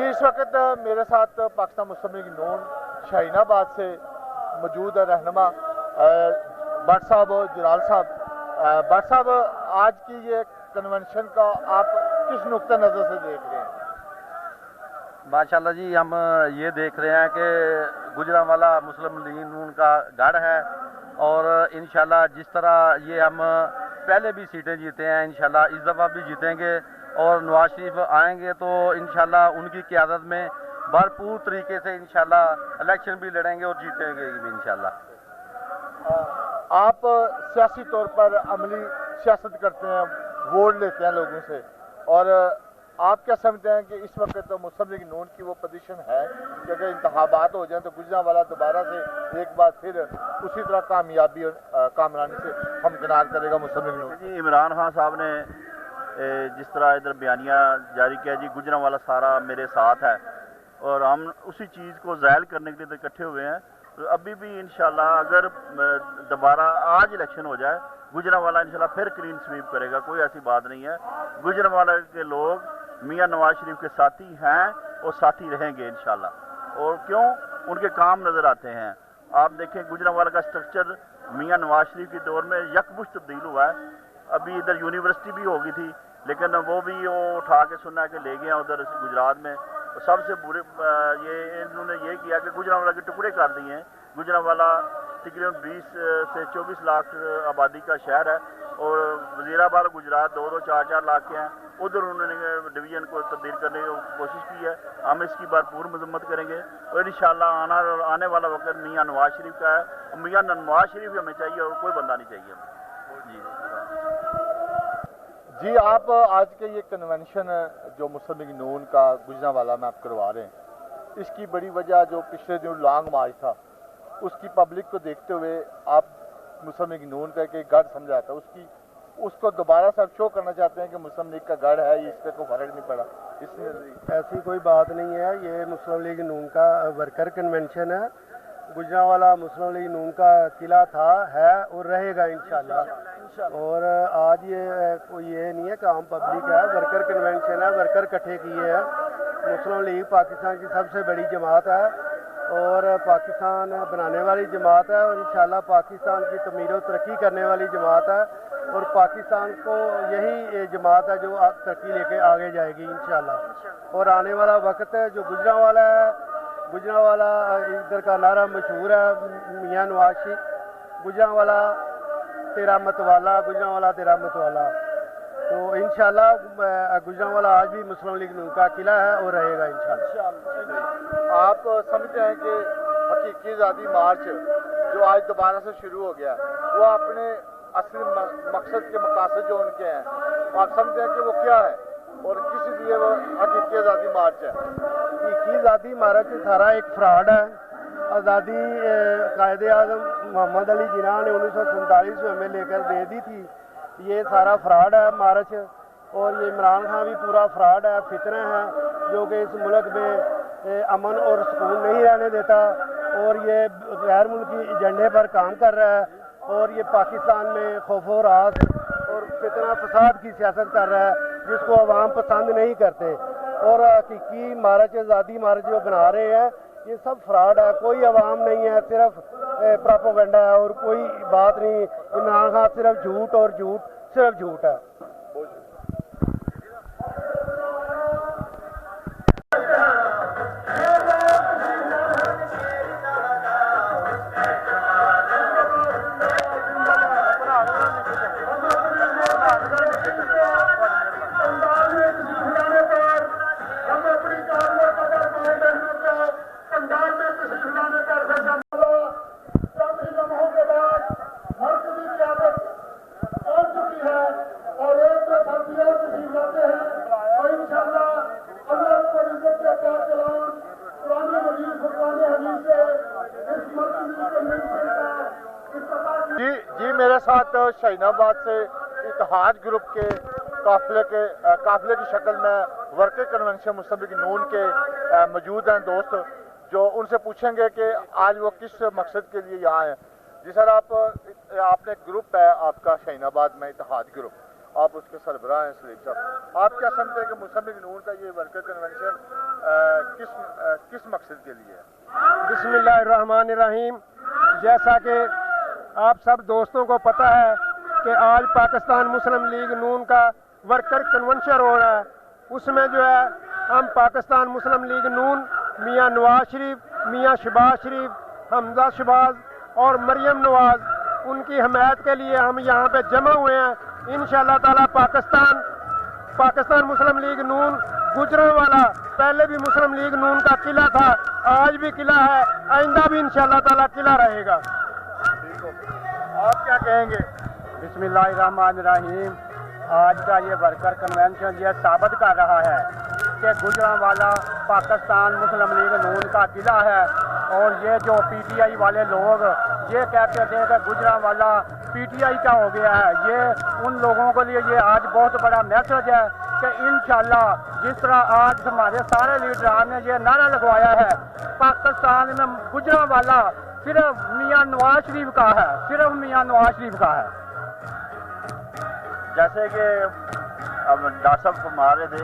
जी इस वक्त मेरे साथ पाकिस्तान मुस्लिम लीग नून शाहीनाबाद से मौजूद है रहनुमा भट्ट साहब और जलाल साहब। भट्ट साहब, आज की ये कन्वेंशन का आप किस नुक्ता नज़र से देख रहे हैं? माशाल्लाह जी, हम ये देख रहे हैं कि गुजरांवाला मुस्लिम लीग नून का गढ़ है और इंशाल्लाह जिस तरह ये हम पहले भी सीटें जीते हैं, इंशाल्लाह इस दफ़ा भी जीतेंगे और नवाज शरीफ आएंगे तो इंशाल्लाह उनकी क़यादत में भरपूर तरीके से इंशाल्लाह इलेक्शन भी लड़ेंगे और जीतेंगे भी इंशाल्लाह। आप सियासी तौर पर अमली सियासत करते हैं, वोट लेते हैं लोगों से, और आप क्या समझते हैं कि इस वक्त तो मुस्लिम लीग नून की वो पोजीशन है कि अगर इंतखाबात हो जाए तो गुजरांवाला दोबारा से एक बार फिर उसी तरह कामयाबी और कामरानी से हमकिनार करेगा मुस्लिम लीग नून? जी, इमरान खान साहब ने जिस तरह इधर बयानिया जारी किया जी, गुजरांवाला सारा मेरे साथ है और हम उसी चीज़ को ज़ायल करने के लिए तो इकट्ठे हुए हैं। तो अभी भी इंशाल्लाह अगर दोबारा आज इलेक्शन हो जाए, गुजरांवाला इंशाल्लाह फिर क्लीन स्वीप करेगा, कोई ऐसी बात नहीं है। गुजरांवाला के लोग मियां नवाज शरीफ के साथी हैं और साथी रहेंगे इंशाल्लाह। और क्यों, उनके काम नज़र आते हैं। आप देखें गुजरांवाला का स्ट्रक्चर मियां नवाज शरीफ के दौर में यकमुश्त तब्दील हुआ है। अभी इधर यूनिवर्सिटी भी होगी थी, लेकिन वो भी वो उठा के सुना के ले गया उधर गुजरात में। तो सबसे बुरे ये इन्होंने ये किया कि गुजरांवाला के टुकड़े कर दिए हैं। गुजरांवाला तकरीबन 20 से 24 लाख आबादी का शहर है और वज़ीराबाद गुजरात 2-2, 4-4 लाख के हैं। उधर उन्होंने डिवीज़न को तब्दील करने की कोशिश की है। हम इसकी भरपूर मजम्मत करेंगे और इंशाल्लाह आने वाला वक्त मियां नवाज शरीफ का है और मियां नवाज शरीफ हमें चाहिए और कोई बंदा नहीं चाहिए जी। आप आज के ये कन्वेंशन जो मुस्लिम लीग नून का गुजरांवाला में आप करवा रहे हैं, इसकी बड़ी वजह जो पिछले दिन लॉन्ग मार्च था उसकी पब्लिक को देखते हुए आप मुस्लिम लीग नून का एक गढ़ समझा था, उसको दोबारा से आप शो करना चाहते हैं कि मुस्लिम लीग का गढ़ है, इस पर कोई फर्क नहीं पड़ा? इसमें ऐसी कोई बात नहीं है। ये मुस्लिम लीग नून का वर्कर कन्वेंशन है। गुजरांवाला मुस्लिम लीग नून का किला था, है और रहेगा इंशाल्लाह। और आज ये कोई ये नहीं है कि आम पब्लिक है, वर्कर कन्वेंशन है, वर्कर इकट्ठे किए हैं। मुस्लिम लीग पाकिस्तान की सबसे बड़ी जमात है और पाकिस्तान बनाने वाली जमात है और इंशाल्लाह पाकिस्तान की तमीर और तरक्की करने वाली जमात है और पाकिस्तान को यही जमात है जो तरक्की लेके आगे जाएगी इंशाल्लाह। और आने वाला वक्त है जो गुजरांवाला है, गुजरांवाला इधर का नारा मशहूर है, मियां नवाज शरीफ गुजरांवाला तेरा मतवाला, गुजरांवाला तेरा मतवाला। तो इंशाल्लाह गुजरांवाला आज भी मुस्लिम लीग नून का किला है और रहेगा इंशाल्लाह। आप समझते हैं कि हकीकी आज़ादी मार्च जो आज दोबारा से शुरू हो गया, वो अपने असली मकसद के मकासद जो उनके हैं, आप समझते हैं कि वो क्या है और किस लिए वो हकीकी आज़ादी मार्च है? हकीकी आज़ादी मार्च सारा एक फ्रॉड है। आज़ादी कायदे आज़म मोहम्मद अली जिन्ना ने 1947 में हमें लेकर दे दी थी। ये सारा फ्रॉड है मार्च, और ये इमरान खान भी पूरा फ्रॉड है, फितना है जो कि इस मुल्क में अमन और सुकून नहीं रहने देता और ये गैर मुल्की एजेंडे पर काम कर रहा है और ये पाकिस्तान में खौफ और रास और फितना फसाद की सियासत कर रहा है जिसको अवाम पसंद नहीं करते। और हकीकी मार्च, आज़ादी मार्च जो बना रहे हैं, ये सब फ्रॉड है। कोई अवाम नहीं है, सिर्फ प्रोपेगेंडा है और कोई बात नहीं। इमरान खान सिर्फ झूठ और झूठ, सिर्फ झूठ है। जी मेरे साथ शाहीनाबाद से इत्तेहाद ग्रुप के काफिले की शक्ल में वर्कर कन्वेंशन मुस्लिम लीग नून के मौजूद हैं दोस्त, जो उनसे पूछेंगे कि आज वो किस मकसद के लिए यहाँ हैं। जी सर, आपने ग्रुप है आपका शाहीनाबाद में इत्तेहाद ग्रुप, आप उसके सरबराह हैं सलीम साहब। आप क्या समझते हैं कि मुस्लिम लीग नून का ये वर्कर कन्वेंशन किस मकसद के लिए है? बिस्मिल्लाहिर्रहमानिर्रहीम। जैसा कि आप सब दोस्तों को पता है कि आज पाकिस्तान मुस्लिम लीग नून का वर्कर कन्वेंशन हो रहा है, उसमें जो है हम पाकिस्तान मुस्लिम लीग नून मियां नवाज शरीफ, मियां शहबाज शरीफ, हमजा शहबाज और मरियम नवाज, उनकी हमायत के लिए हम यहाँ पे जमा हुए हैं। इंशाअल्लाह ताला पाकिस्तान मुस्लिम लीग नून गुजरांवाला पहले भी मुस्लिम लीग नून का किला था, आज भी किला है, आइंदा भी इंशाअल्लाह ताला किला रहेगा। आप क्या कहेंगे? बिस्मिल्लाहिर्रहमानिर्रहीम। आज का ये वर्कर कन्वेंशन ये साबित कर रहा है कि गुजरांवाला पाकिस्तान मुस्लिम लीग नून का किला है, और ये जो पीटीआई वाले लोग ये कहते थे कि गुजरांवाला पीटीआई का हो गया है, ये उन लोगों के लिए ये आज बहुत बड़ा मैसेज है कि इंशाअल्लाह जिस तरह आज हमारे सारे लीडरान ने ये नारा लगवाया है, पाकिस्तान में गुजरांवाला सिर्फ मियां नवाज शरीफ का है, सिर्फ मियां नवाज शरीफ का है। जैसे कि अब डॉक्टर साहब फरमा रहे थे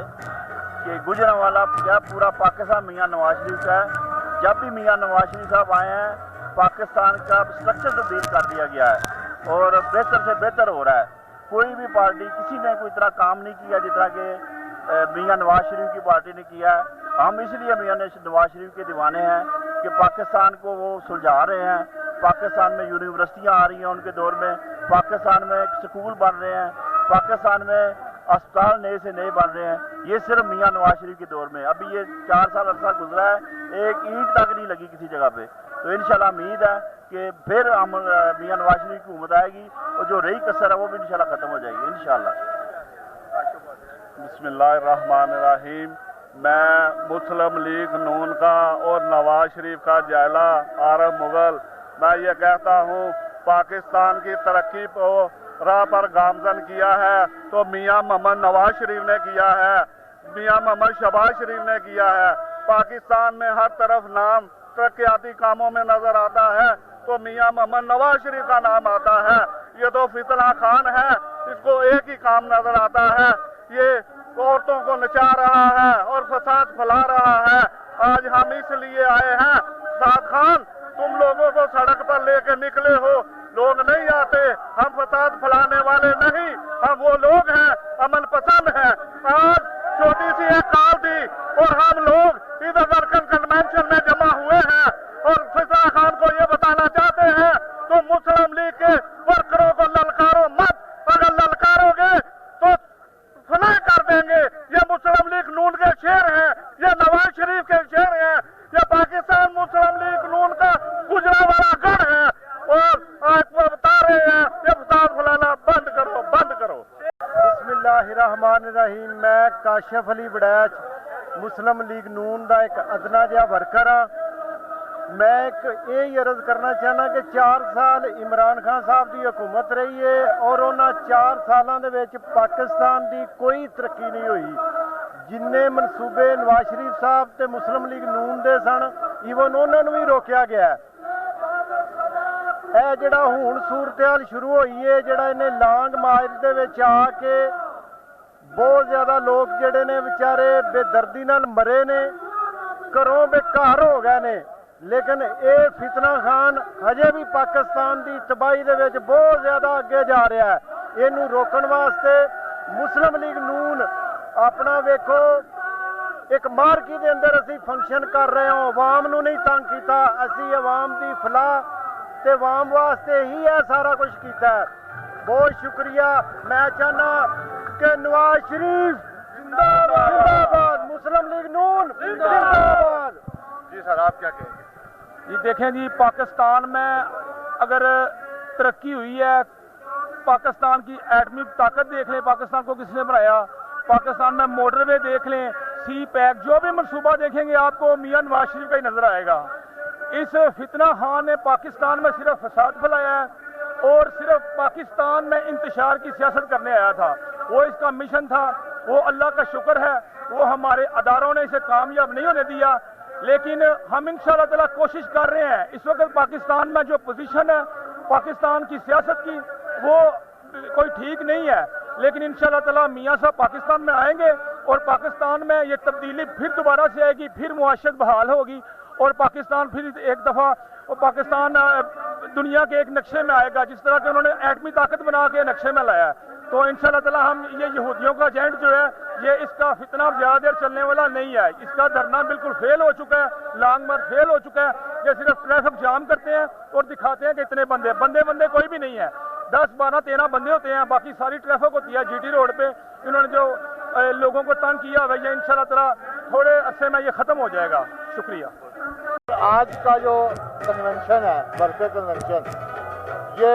कि गुजरांवाला क्या पूरा पाकिस्तान मियां नवाज शरीफ का है। जब भी मियां नवाज शरीफ साहब आए हैं, पाकिस्तान का स्ट्रक्चर तब्दील कर दिया गया है और बेहतर से बेहतर हो रहा है। कोई भी पार्टी किसी ने कोई इतना काम नहीं किया जितना कि मियां नवाज शरीफ की पार्टी ने किया है। हम इसलिए मियां नवाज शरीफ के दीवाने हैं कि पाकिस्तान को वो सुलझा रहे हैं। पाकिस्तान में यूनिवर्सिटियाँ आ रही हैं उनके दौर में, पाकिस्तान में स्कूल बन रहे हैं, पाकिस्तान में अस्पताल नए से नए बन रहे हैं। ये सिर्फ मियां नवाज शरीफ के दौर में। अभी ये 4 साल अरसा गुजरा है, एक ईंट तक नहीं लगी किसी जगह पे। तो इंशाल्लाह उम्मीद है कि फिर हम मियां नवाज शरीफ की हुकूमत आएगी और जो रही कसर है वो भी इंशाल्लाह खत्म हो जाएगी इंशाल्लाह। बिस्मिल्लाहिर्रहमानिर्रहीम। मैं मुस्लिम लीग नून का और नवाज शरीफ का जायला आरब मुगल, मैं ये कहता हूँ पाकिस्तान की तरक्की को राह पर गामजन किया है तो मियां मोहम्मद नवाज शरीफ ने किया है, मियां मोहम्मद शहबाज शरीफ ने किया है। पाकिस्तान में हर तरफ नाम तरक्याती कामों में नजर आता है तो मियां मोहम्मद नवाज शरीफ का नाम आता है। ये तो फितना खान है, इसको एक ही काम नजर आता है, ये औरतों को नचा रहा है और फसाद फैला रहा है। आज हम इसलिए आए हैं, साद खान तुम लोगों को सड़क पर लेके निकले हो, लोग नहीं आते, हम फसाद फैलाने वाले नहीं, हम वो लोग हैं अमन पसंद हैं। आज छोटी सी एक कॉल थी और हम लोग इधर वर्कर कन्वेंशन में जमा हुए हैं और फिजा खान को ये बताना चाहते हैं तुम मुस्लिम लीग के वर्करों को ललकारो मत, अगर ललकारोगे तो फना कर देंगे। ये मुस्लिम लीग नून के शेर हैं, ये नवाज शरीफ के शेर हैं, ये पाकिस्तान मुस्लिम लीग नून का गुजरांवाला गढ़ है और आज वो बता रहे हैं ये फसाद फैलाना बंद करो, बंद करो। बिस्मिल्लाहिर्रहमानिर्रहीम। मैं काशिफ अली बड़ैच मुस्लिम लीग नून का एक अदना जिहा वर्कर हाँ। मैं ये अर्ज करना चाहना कि 4 साल इमरान खान साहब की हुकूमत रही है और उन्होंने 4 सालों के विच पाकिस्तान की कोई तरक्की नहीं हुई। जिन्ने मनसूबे नवाज शरीफ साहब ते मुस्लिम लीग नून दे सन, ईवन उन्होंने भी रोकिया गया है। जिहड़ा हुण सूरत-हाल शुरू होई है, जिहड़ा इन्हें लांग मार्च दे विच आके बहुत ज़्यादा लोग जिहड़े ने बेचारे बेदर्दी नाल मरे ने, घरों बेघर हो गए ने, लेकिन ये फितना खान हजे भी पाकिस्तान की तबाही दे विच बहुत ज़्यादा अगे जा रहा है। इनू रोकण वास्ते मुस्लिम लीग नून अपना वेखो एक मार्की के अंदर असी फंक्शन कर रहे हो, अवाम नू नहीं तंग किया, असी अवाम की फलाह ते अवाम वास्ते ही है सारा कुछ किया है। बहुत शुक्रिया। मैं चाहना कि नवाज शरीफ जिंदाबाद, मुस्लिम लीग नून जिंदाबाद। जी सर, आप क्या कहेंगे? जी देखें जी, पाकिस्तान में अगर तरक्की हुई है, पाकिस्तान की एटमी ताकत देख लें, पाकिस्तान को किसने बनाया, पाकिस्तान में मोटरवे देख लें, सी पैक, जो भी मनसूबा देखेंगे आपको मियां नवाज शरीफ का ही नजर आएगा। इस फितना खान ने पाकिस्तान में सिर्फ फसाद फैलाया है और सिर्फ पाकिस्तान में इंतशार की सियासत करने आया था। वो इसका मिशन था, वो अल्लाह का शुक्र है वो हमारे अदारों ने इसे कामयाब नहीं होने दिया, लेकिन हम इंशाअल्लाह ताला कोशिश कर रहे हैं। इस वक्त पाकिस्तान में जो पोजीशन है पाकिस्तान की सियासत की, वो कोई ठीक नहीं है, लेकिन इंशाअल्लाह ताला मियां साहब पाकिस्तान में आएंगे اور پاکستان میں یہ تبدیلی پھر دوبارہ سے آئے گی, پھر معاشرت بحال ہوگی اور پاکستان پھر ایک دفعہ پاکستان دنیا کے ایک نقشے میں آئے گا, جس طرح کہ انہوں نے ایٹمی طاقت بنا کے نقشے میں لایا ہے. تو انشاءاللہ تعالی ہم یہ یہودیوں کا ایجنٹ جو ہے یہ اس کا فتنہ زیادہ دیر چلنے والا نہیں ہے. اس کا دھرنا بالکل فیل ہو چکا ہے, لانگ مارچ فیل ہو چکا ہے. یہ صرف ٹریفک جام کرتے ہیں اور دکھاتے ہیں کہ اتنے بندے کوئی بھی نہیں ہے. 10 12 13 بندے ہوتے ہیں, باقی ساری ٹریفک ہوتی ہے جی ٹی روڈ پہ. انہوں نے جو لوگوں کو تنگ کیا ہوا ہے, یہ انشاءاللہ تعالی تھوڑے عرصے میں یہ ختم ہو جائے گا. شکریہ. آج کا جو کنونشن ہے, ورکر کنونشن, یہ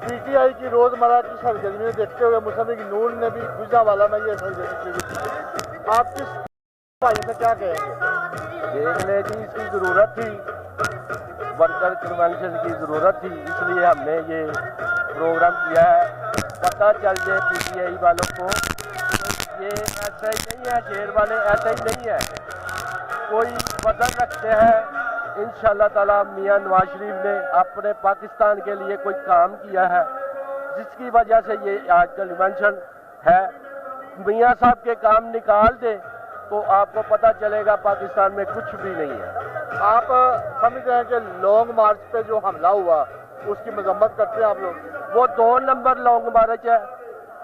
پی ٹی آئی کی روزمرہ کی سرگرمیوں دیکھتے ہوئے مسلم لیگ نون نے بھی گجرانوالہ میں یہ سرگرمی شروع کی. آپ کس بھائی میں کیا کہیں گے؟ دیکھ لیں جی, اس کی ضرورت تھی, ورکر کنونشن کی ضرورت تھی, اس لیے ہم نے یہ پروگرام کیا ہے. پتہ چل جائے پی ٹی آئی والوں کو یہ ایسا ہی نہیں ہے, شیر والے ایسا ہی نہیں ہے, کوئی وزن رکھتے ہیں. انشاءاللہ تعالیٰ میاں نواز شریف نے اپنے پاکستان کے لیے کوئی کام کیا ہے جس کی وجہ سے یہ آج کنونشن ہے. میاں صاحب کے کام نکال دے تو آپ کو پتہ چلے گا پاکستان میں کچھ بھی نہیں ہے. آپ سمجھتے ہیں کہ لانگ مارچ پہ جو حملہ ہوا اس کی مذمت کرتے ہیں آپ لوگ؟ وہ 2 نمبر لانگ مارچ ہے,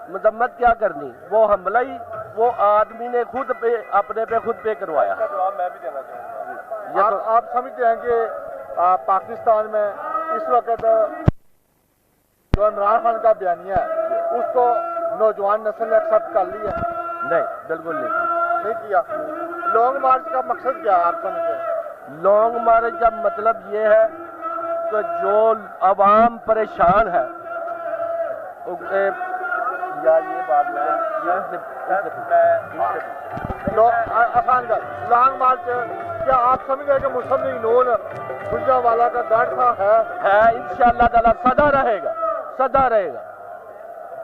مذمت کیا کرنی. وہ حملہ ہی وہ آدمی نے خود پہ اپنے پہ خود پہ کروایا. میں بھی دینا چاہوں گا. آپ سمجھتے ہیں کہ پاکستان میں اس وقت جو عمران خان کا بیانیہ ہے اس کو نوجوان نسل نے ایکسیپٹ کر لی ہے؟ نہیں, بالکل نہیں کیا. لانگ مارچ کا مقصد کیا ہے آپ سمجھتے ہیں؟ لانگ مارچ کا مطلب یہ ہے کہ جو عوام پریشان ہے یا یہ بات آسان کا لانگ مارچ, کیا آپ سمجھتے ہیں کہ مسلم لیگ نون گجرانوالہ کا گارڈ تھا ہے انشاءاللہ تعالیٰ سدا رہے گا, سدا رہے گا,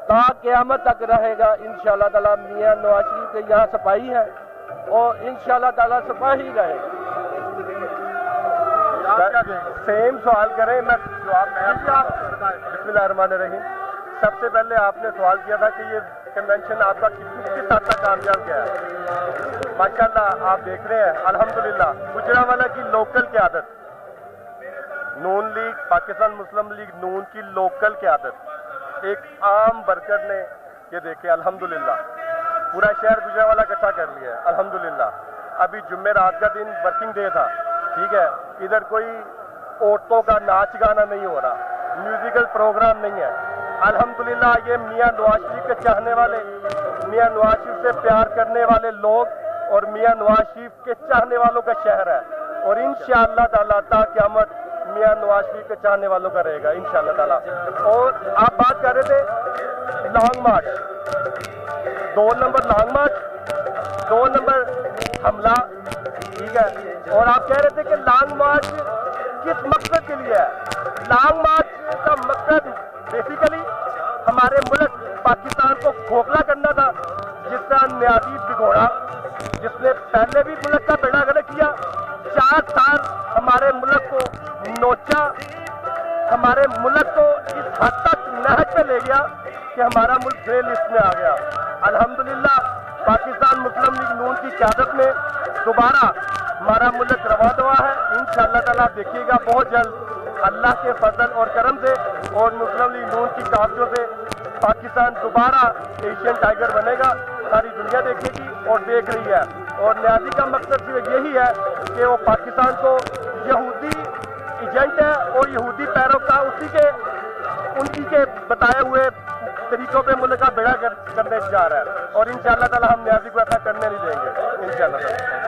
تا قیامت تک رہے گا انشاءاللہ تعالیٰ. میاں نواز شریف کے یہاں سپاہی ہے اور انشاءاللہ تعالیٰ سپاہی رہے گا. سیم سوال کریں, میں جواب بسم اللہ الرحمن الرحیم. سب سے پہلے آپ نے سوال کیا تھا کہ یہ کنونشن آپ کا کس حد تک کامیاب گیا ہے. ماشاءاللہ آپ دیکھ رہے ہیں الحمدللہ گجرانوالہ کی لوکل قیادت, نون لیگ پاکستان مسلم لیگ نون کی لوکل قیادت, ایک عام ورکر نے یہ دیکھے الحمدللہ پورا شہر گجرانوالہ اکٹھا کر لیا ہے الحمدللہ. ابھی جمعرات کا دن ورکنگ ڈے تھا, ٹھیک ہے, ادھر کوئی عورتوں کا ناچ گانا نہیں ہو رہا, میوزیکل پروگرام نہیں ہے. الحمدللہ یہ میاں نواز شریف کے چاہنے والے, میاں نواز شریف سے پیار کرنے والے لوگ اور میاں نواز شریف کے چاہنے والوں کا شہر ہے, اور انشاءاللہ تعالیٰ تا قیامت میاں نواز شریف کے چاہنے والوں کا رہے گا انشاءاللہ تعالیٰ. اور آپ بات کر رہے تھے long march, 2 number long march, 2 number حملہ, ٹھیک ہے, اور آپ کہہ رہے تھے کہ لانگ مارچ کس مقصد کے لیے ہے. لانگ مارچ کا مقصد بیسیکلی ہمارے ملک پاکستان کو کھوکھلا کرنا تھا, جس طرح نیازی بگوڑا جس نے پہلے بھی ملک کا بیڑا غرق کیا, 4 سال ہمارے ملک کو نوچا, ہمارے ملک کو اس حد تک نہج پہ لے گیا کہ ہمارا ملک گرے لسٹ میں آ گیا. الحمدللہ پاکستان مسلم لیگ نون کی قیادت میں دوبارہ ہمارا ملک رواں دوا ہے. انشاءاللہ تعالیٰ دیکھیے گا بہت جلد اللہ کے فضل اور کرم سے اور مسلم لیگ نون کی کاوشوں سے پاکستان دوبارہ ایشین ٹائیگر بنے گا. ساری دنیا دیکھے گی اور دیکھ رہی ہے. اور نیازی کا مقصد صرف یہی ہے کہ وہ پاکستان کو یہودی ایجنٹ ہے اور یہودی پیروکار اسی کے ان کے بتائے ہوئے طریقوں پہ ملک کا بیڑا کرنے جا رہا ہے, اور انشاءاللہ تعالیٰ ہم نیازی کو ایسا کرنے نہیں دیں گے انشاءاللہ تعالیٰ.